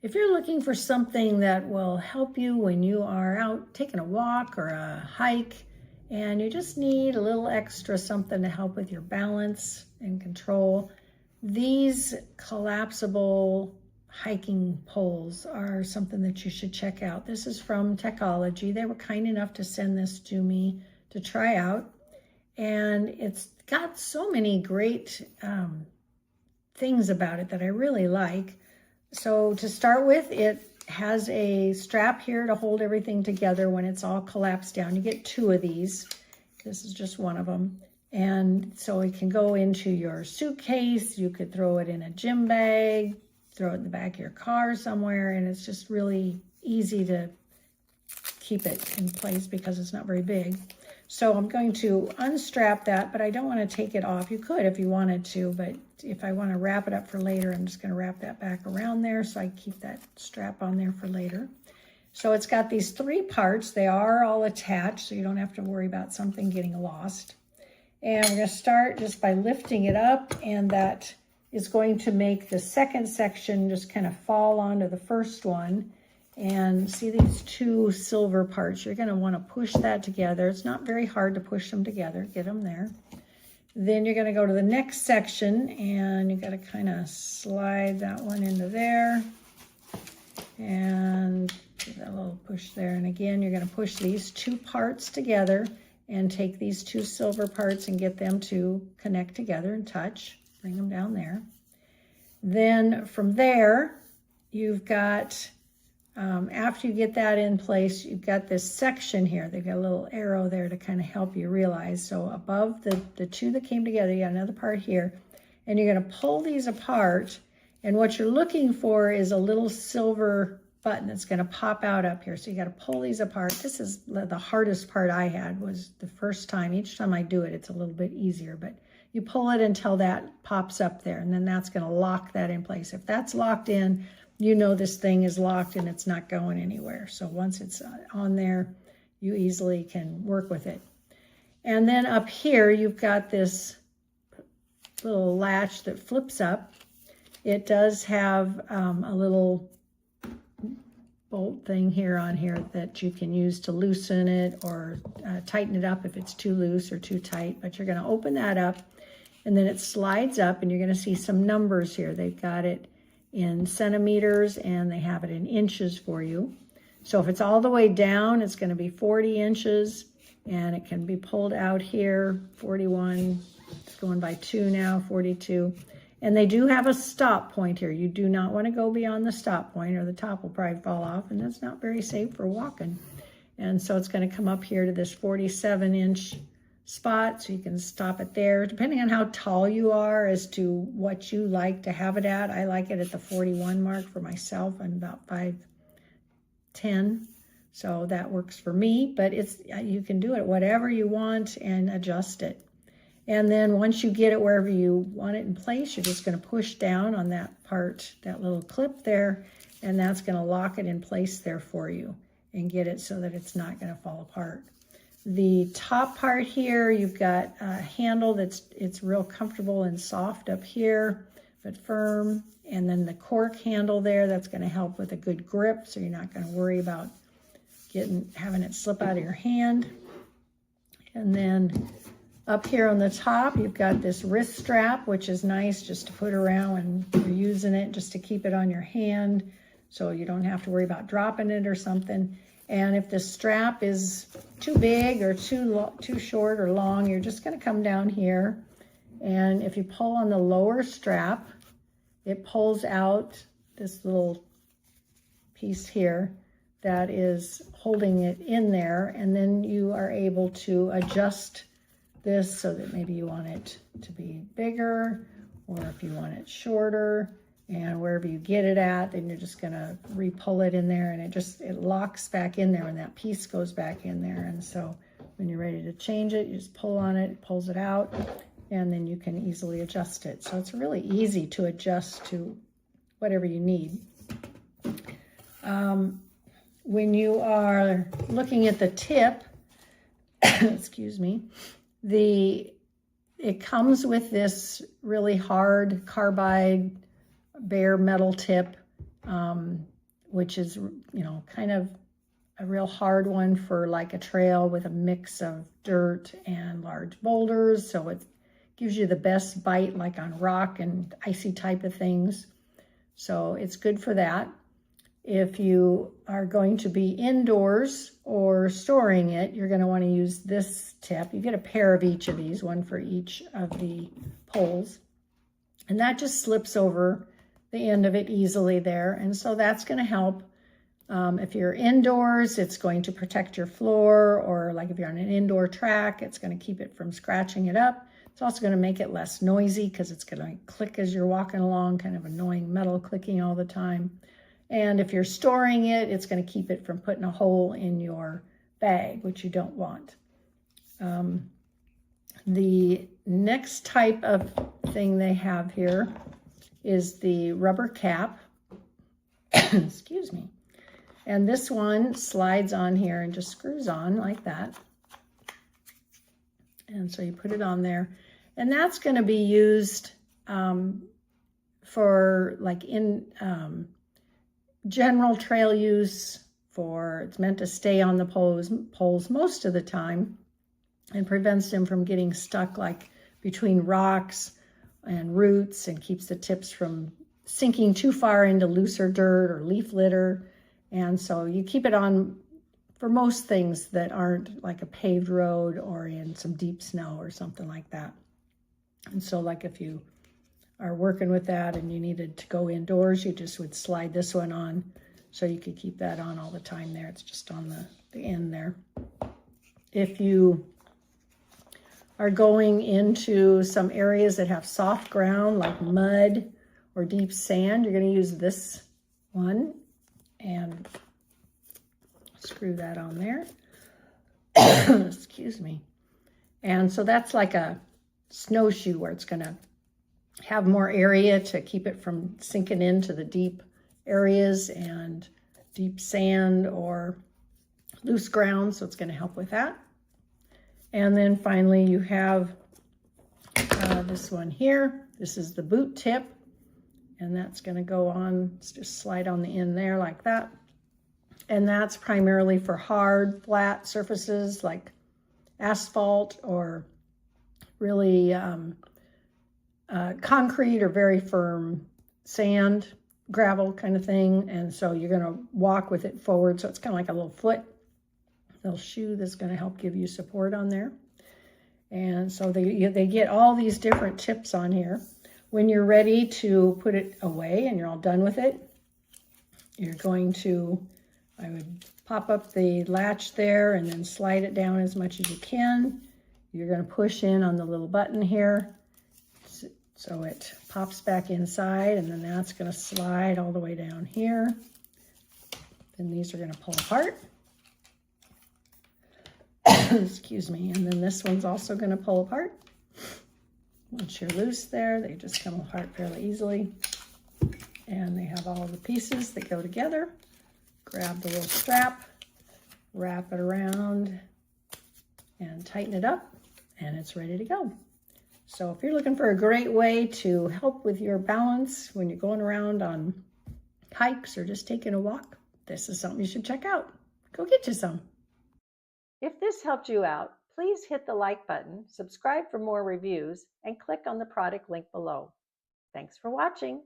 If you're looking for something that will help you when you are out taking a walk or a hike and you just need a little extra something to help with your balance and control, these collapsible hiking poles are something that you should check out. This is from Techology. They were kind enough to send this to me to try out, and it's got so many great things about it that I really like. So to start with, it has a strap here to hold everything together when it's all collapsed down. You get 2 of these. This is just one of them. And so it can go into your suitcase. You could throw it in a gym bag, throw it in the back of your car somewhere, and it's just really easy to keep it in place because it's not very big. So I'm going to unstrap that, but I don't want to take it off. You could if you wanted to, but if I want to wrap it up for later, I'm just going to wrap that back around there so I keep that strap on there for later. So it's got these 3 parts. They are all attached, so you don't have to worry about something getting lost. And we're going to start just by lifting it up, and that is going to make the second section just kind of fall onto the first one. And see these 2 silver parts? You're going to want to push that together. It's not very hard to push them together. Get them there. Then you're going to go to the next section, and you got to kind of slide that one into there. And give that little push there. And again, you're going to push these 2 parts together and take these 2 silver parts and get them to connect together and touch. Bring them down there. Then from there, you've got... after you get that in place, you've got this section here. They've got a little arrow there to kind of help you realize. So above the 2 that came together, you got another part here. And you're going to pull these apart. And what you're looking for is a little silver button that's going to pop out up here. So you got to pull these apart. This is the hardest part I had, was the first time. Each time I do it, it's a little bit easier. But you pull it until that pops up there. And then that's going to lock that in place. If that's locked in, you know this thing is locked and it's not going anywhere. So once it's on there, you easily can work with it. And then up here, you've got this little latch that flips up. It does have a little bolt thing here on here that you can use to loosen it or tighten it up if it's too loose or too tight. But you're going to open that up, and then it slides up, and you're going to see some numbers here. They've got it in centimeters, and they have it in inches for you. So if it's all the way down, it's going to be 40 inches, and it can be pulled out here, 41, it's going by 2 now, 42. And they do have a stop point here. You do not want to go beyond the stop point, or the top will probably fall off, and that's not very safe for walking. And so it's going to come up here to this 47-inch spot, so you can stop it there, depending on how tall you are as to what you like to have it at. I like it at the 41 mark for myself. I'm about 5'10", so that works for me, but you can do it whatever you want and adjust it. And then once you get it wherever you want it in place, you're just going to push down on that part, that little clip there, and that's going to lock it in place there for you and get it so that it's not going to fall apart. The top part here, you've got a handle it's real comfortable and soft up here, but firm. And then the cork handle there, that's going to help with a good grip, so you're not going to worry about having it slip out of your hand. And then up here on the top, you've got this wrist strap, which is nice just to put around when you're using it, just to keep it on your hand, so you don't have to worry about dropping it or something. And if the strap is too big or too short or long, you're just going to come down here. And if you pull on the lower strap, it pulls out this little piece here that is holding it in there. And then you are able to adjust this so that maybe you want it to be bigger, or if you want it shorter. And wherever you get it at, then you're just going to re-pull it in there, and it locks back in there when that piece goes back in there. And so when you're ready to change it, you just pull on it, it pulls it out, and then you can easily adjust it. So it's really easy to adjust to whatever you need. When you are looking at the tip, excuse me, it comes with this really hard carbide bare metal tip. which is, kind of a real hard one for like a trail with a mix of dirt and large boulders. So it gives you the best bite like on rock and icy type of things. So it's good for that. If you are going to be indoors or storing it, you're going to want to use this tip. You get a pair of each of these, one for each of the poles. And that just slips over the end of it easily there. And so that's going to help. If you're indoors, it's going to protect your floor, or like if you're on an indoor track, it's going to keep it from scratching it up. It's also going to make it less noisy because it's going to click as you're walking along, kind of annoying metal clicking all the time. And if you're storing it, it's going to keep it from putting a hole in your bag, which you don't want. The next type of thing they have here is the rubber cap. Excuse me. And this one slides on here and just screws on like that. And so you put it on there. And that's going to be used for like in general trail use. It's meant to stay on the poles most of the time and prevents them from getting stuck like between rocks and roots, and keeps the tips from sinking too far into looser dirt or leaf litter. And so you keep it on for most things that aren't like a paved road or in some deep snow or something like that. And so like if you are working with that and you needed to go indoors, you just would slide this one on so you could keep that on all the time there. It's just on the end there. If you are going into some areas that have soft ground like mud or deep sand, you're going to use this one and screw that on there. Excuse me. And so that's like a snowshoe where it's going to have more area to keep it from sinking into the deep areas and deep sand or loose ground. So it's going to help with that. And then finally you have this one here. This is the boot tip. And that's going to go on, just slide on the end there like that. And that's primarily for hard, flat surfaces like asphalt or really concrete or very firm sand, gravel kind of thing. And so you're going to walk with it forward. So it's kind of like a little shoe that's going to help give you support on there. And so they get all these different tips on here. When you're ready to put it away and you're all done with it, you're going to, I would pop up the latch there and then slide it down as much as you can. You're going to push in on the little button here so it pops back inside, and then that's going to slide all the way down here. Then these are going to pull apart. Excuse me. And then this one's also going to pull apart. Once you're loose there, they just come apart fairly easily. And they have all the pieces that go together. Grab the little strap, wrap it around, and tighten it up, and it's ready to go. So if you're looking for a great way to help with your balance when you're going around on hikes or just taking a walk, this is something you should check out. Go get you some. If this helped you out, please hit the like button, subscribe for more reviews, and click on the product link below. Thanks for watching.